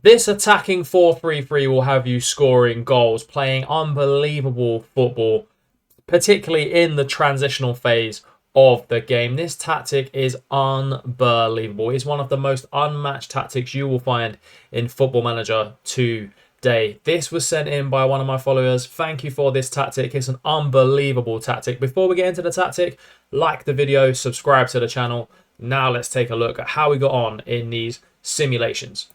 This attacking 4-3-3 will have you scoring goals, playing unbelievable football, particularly in the transitional phase of the game. This tactic is unbelievable. It's one of the most unmatched tactics you will find in Football Manager today. This was sent in by one of my followers. Thank you for this tactic. It's an unbelievable tactic. Before we get into the tactic, like the video, subscribe to the channel. Now let's take a look at how we got on in these simulations.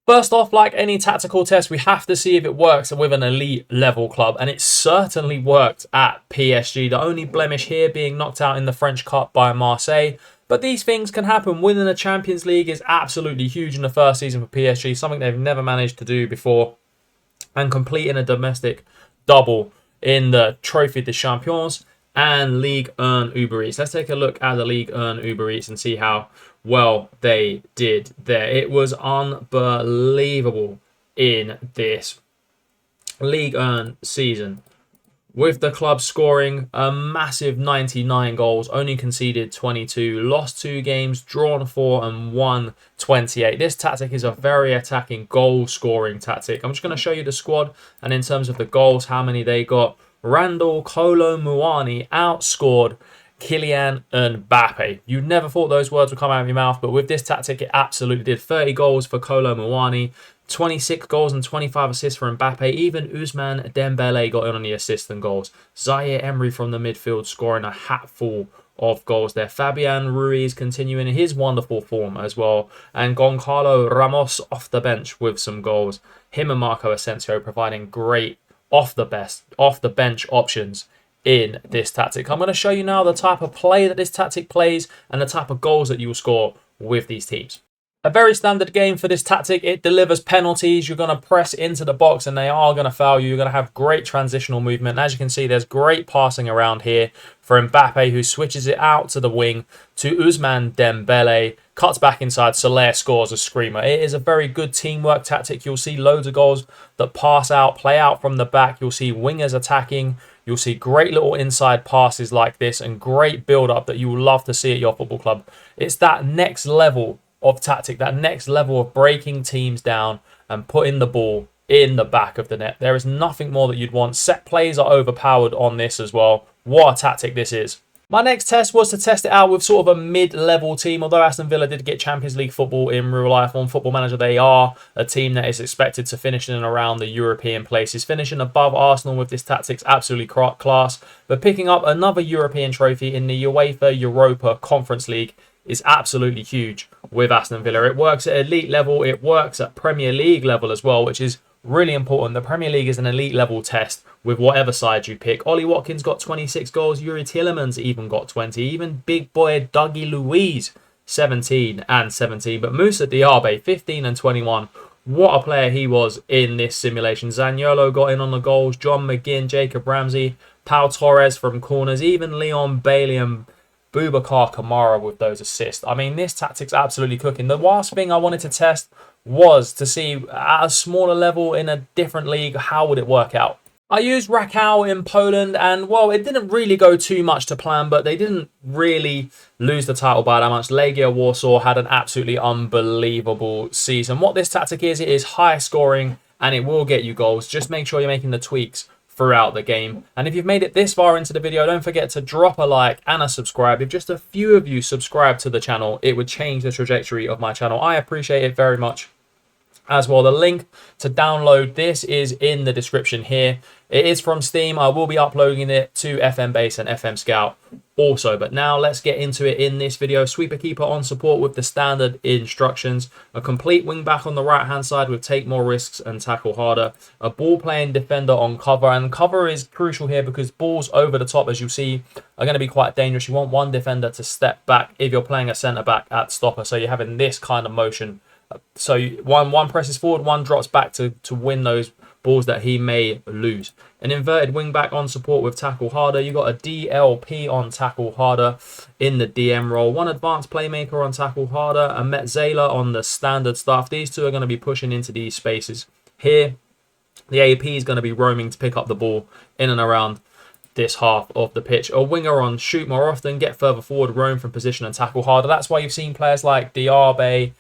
First off, like any tactical test, we have to see if it works with an elite level club, and it certainly worked at PSG. The only blemish here being knocked out in the French Cup by Marseille. But these things can happen. Winning the Champions League is absolutely huge in the first season for PSG, something they've never managed to do before. And completing a domestic double in the Trophée des Champions and Ligue 1 Uber Eats. Let's take a look at the Ligue 1 Uber Eats and see how well they did there. It was unbelievable in this Ligue 1 season, with the club scoring a massive 99 goals, only conceded 22, lost 2 games, drawn 4 and won 28. This tactic is a very attacking goal scoring tactic. I'm just going to show you the squad, and in terms of the goals, how many they got. Randall Kolo Muani outscored Kylian Mbappe. You never thought those words would come out of your mouth, but with this tactic, it absolutely did. 30 goals for Kolo Muani, 26 goals and 25 assists for Mbappe. Even Ousmane Dembele got in on the assists and goals. Zaire Emery from the midfield scoring a hatful of goals there. Fabian Ruiz continuing his wonderful form as well. And Goncalo Ramos off the bench with some goals. Him and Marco Asensio providing great off the bench options in this tactic. I'm going to show you now the type of play that this tactic plays and the type of goals that you will score with these teams. A very standard game for this tactic. It delivers penalties. You're going to press into the box and they are going to foul you. You're going to have great transitional movement. And as you can see, there's great passing around here for Mbappe, who switches it out to the wing to Ousmane Dembele. Cuts back inside. Soler scores a screamer. It is a very good teamwork tactic. You'll see loads of goals that pass out, play out from the back. You'll see wingers attacking. You'll see great little inside passes like this and great build-up that you will love to see at your football club. It's that next level of tactic, that next level of breaking teams down and putting the ball in the back of the net. There is nothing more that you'd want. Set plays are overpowered on this as well. What a tactic this is. My next test was to test it out with sort of a mid-level team. Although Aston Villa did get Champions League football in real life on Football Manager, they are a team that is expected to finish in and around the European places. Finishing above Arsenal with this tactic's absolutely class. But picking up another European trophy in the UEFA Europa Conference League is absolutely huge with Aston Villa. It works at elite level. It works at Premier League level as well, which is really important. The Premier League is an elite level test with whatever side you pick. Ollie Watkins got 26 goals. Yuri Tielemans even got 20. Even big boy Dougie Luiz, 17 and 17. But Moussa Diaby, 15 and 21. What a player he was in this simulation. Zaniolo got in on the goals. John McGinn, Jacob Ramsey, Pau Torres from corners. Even Leon Bailey and Boubacar Kamara with those assists. I mean, this tactic's absolutely cooking. The last thing I wanted to test was to see at a smaller level in a different league, how would it work out? I used Rakow in Poland and, well, it didn't really go too much to plan, but they didn't really lose the title by that much. Legia Warsaw had an absolutely unbelievable season. What this tactic is, it is high scoring and it will get you goals. Just make sure you're making the tweaks throughout the game. And if you've made it this far into the video, don't forget to drop a like and a subscribe. If just a few of you subscribe to the channel, it would change the trajectory of my channel. I appreciate it very much as well. The link to download this is in the description here. It is from Steam. I will be uploading it to FM Base and FM Scout also. But now let's get into it in this video. Sweeper keeper on support with the standard instructions. A complete wing back on the right hand side with take more risks and tackle harder. A ball playing defender on cover. And cover is crucial here because balls over the top, as you see, are going to be quite dangerous. You want one defender to step back if you're playing a centre back at stopper. So you're having this kind of motion. So one presses forward, one drops back to win those balls that he may lose. An inverted wing back on support with tackle harder. You got a DLP on tackle harder in the DM role. One advanced playmaker on tackle harder. A Metzela on the standard stuff. These two are going to be pushing into these spaces. Here, the AP is going to be roaming to pick up the ball in and around this half of the pitch. A winger on shoot more often, get further forward, roam from position and tackle harder. That's why you've seen players like Diaby,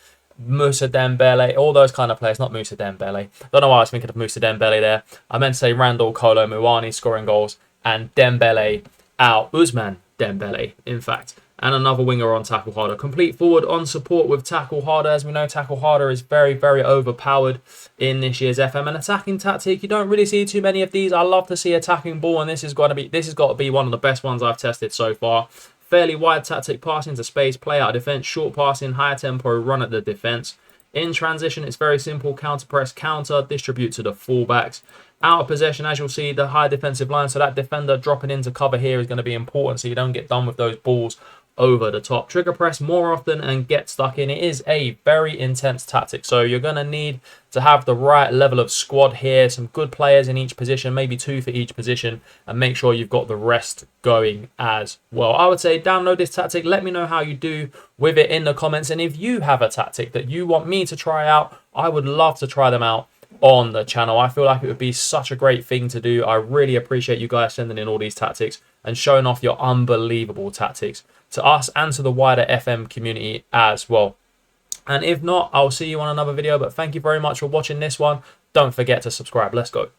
Moussa Dembele, all those kind of players. Not Moussa Dembele. Don't know why I was thinking of Moussa Dembele there. I meant to say Randall Kolo Muani scoring goals and Dembele out. Ousmane Dembele, in fact. And another winger on tackle harder. Complete forward on support with tackle harder. As we know, tackle harder is very, very overpowered in this year's FM. An attacking tactic, you don't really see too many of these. I love to see attacking ball, and this has got to be one of the best ones I've tested so far. Fairly wide tactic, passing to space, play out of defense, short passing, higher tempo, run at the defense. In transition, it's very simple. Counter press, counter, distribute to the fullbacks. Out of possession, as you'll see, the high defensive line. So that defender dropping into cover here is going to be important so you don't get done with those balls over the top. Trigger press more often and get stuck in. It is a very intense tactic, so you're going to need to have the right level of squad here, some good players in each position, maybe 2 for each position, and make sure you've got the rest going as well. I would say download this tactic, let me know how you do with it in the comments, and if you have a tactic that you want me to try out, I would love to try them out on the channel. I feel like it would be such a great thing to do. I really appreciate you guys sending in all these tactics and showing off your unbelievable tactics to us and to the wider FM community as well. And if not, I'll see you on another video. But thank you very much for watching this one. Don't forget to subscribe. Let's go.